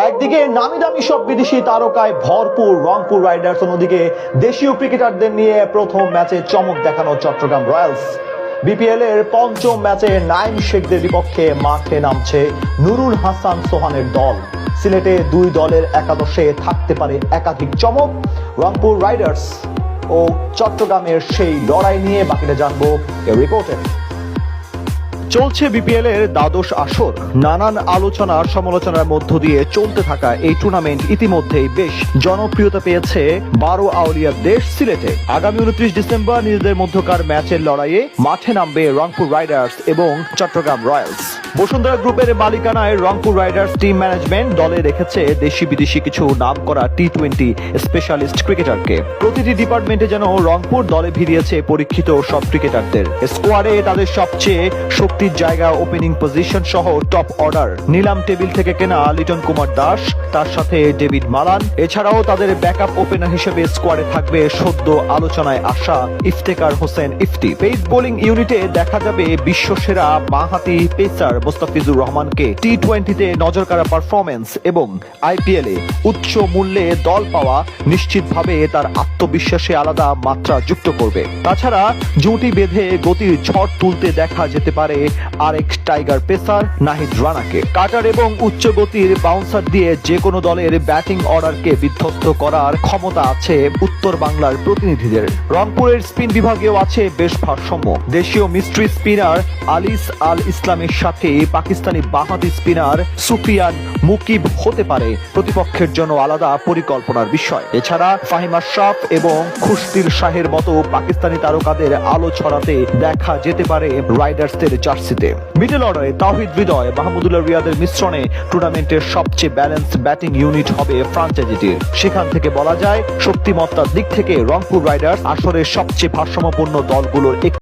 একদিকে নামি দামি সব বিদেশি তারকায় ভরপুর রংপুর রাইডার্স, অন্যদিকে দেশীয় ক্রিকেটারদের নিয়ে প্রথম ম্যাচে চমক দেখানো চট্টগ্রাম রয়্যালস। বিপিএল এর পঞ্চম ম্যাচে নাইম শেখদের বিপক্ষে মাঠে নামছে নুরুল হাসান সোহানের দল। সিলেটে দুই দলের একাদশে থাকতে পারে একাধিক চমক। রংপুর রাইডার্স ও চট্টগ্রামের সেই লড়াই নিয়ে বাকিটা জানবো এই রিপোর্টে। চলছে বিপিএল এর দ্বাদশ আসর। নানান আলোচনা সমালোচনার মধ্য দিয়ে চলতে থাকা এই টুর্নামেন্ট ইতিমধ্যেই বেশ জনপ্রিয়তা পেয়েছে 12 আউলিয়ার দেশ সিলেটে। আগামী 29 ডিসেম্বর নিজেদের মধ্যকার ম্যাচের লড়াইয়ে মাঠে নামবে রংপুর রাইডার্স এবং চট্টগ্রাম রয়্যালস। বসুন্ধরা গ্রুপের মালিকানায় রংপুর রাইডার্স টিম ম্যানেজমেন্ট দলে রেখেছে দেশি বিদেশি কিছু নাম করা টি-20 স্পেশালিস্ট ক্রিকেটারকে। প্রতিটি ডিপার্টমেন্টে যেন রংপুর দলে ভিড়িয়েছে পরীক্ষিত সব ক্রিকেটারদের। স্কোয়াডে তাদের সবচেয়ে শক্তির জায়গা ওপেনিং পজিশন সহ টপ অর্ডার। নিলাম টেবিল থেকে কেনা লিটন কুমার দাস, তার সাথে ডেভিড মালান। এছাড়াও তাদের ব্যাকআপ ওপেনার হিসেবে স্কোয়াডে থাকবে সদ্য আলোচনায় আসা ইফতেখার হোসেন ইফতি। পেস বোলিং ইউনিটে দেখা যাবে বিশ্বসেরা বাঁহাতি পেসার মোস্তাফিজুর রহমানকে। টি-20তে নজরকাড়া পারফরমেন্স এবং আইপিএলে উচ্চ মূল্যে দল পাওয়া নিশ্চিতভাবে তার আত্মবিশ্বাসে আলাদা মাত্রা যুক্ত করবে। তাছাড়া জুটি বেঁধে গতির ঝড় তুলতে দেখা যেতে পারে আরেক টাইগার পেসার নাহিদ রানাকে। কাটার এবং উচ্চ গতির বাউন্সার দিয়ে যে কোনো দলের ব্যাটিং অর্ডারকে বিধ্বস্ত করার ক্ষমতা আছে উত্তর বাংলার প্রতিনিধিদের। রংপুরের স্পিন বিভাগেও আছে বেশ ভারসাম্য। দেশীয় মিস্ট্রি স্পিনার আলিস আল ইসলামের সাথে পাকিস্তানি বাঁহাতি স্পিনার সুফিয়ান মুকিব হতে পারে প্রতিপক্ষের জন্য আলাদা পরিকল্পনার বিষয়। এছাড়া ফাহিম আশরাফ এবং খুশদিল শাহের মতো পাকিস্তানি তারকাদের আলো ছড়াতে দেখা যেতে পারে রাইডার্সদের জার্সিতে। মিডল অর্ডারে তাওহিদ হৃদয়, মাহমুদুল্লাহ রিয়াদের মিশ্রণে টুর্নামেন্টের সবচেয়ে ব্যালেন্স ব্যাটিং ইউনিট হবে ফ্রাঞ্চাইজিটির। সেখান থেকে বলা যায় শক্তিমত্তার দিক থেকে রংপুর রাইডার্স আসরের সবচেয়ে ভারসাম্যপূর্ণ দলগুলোর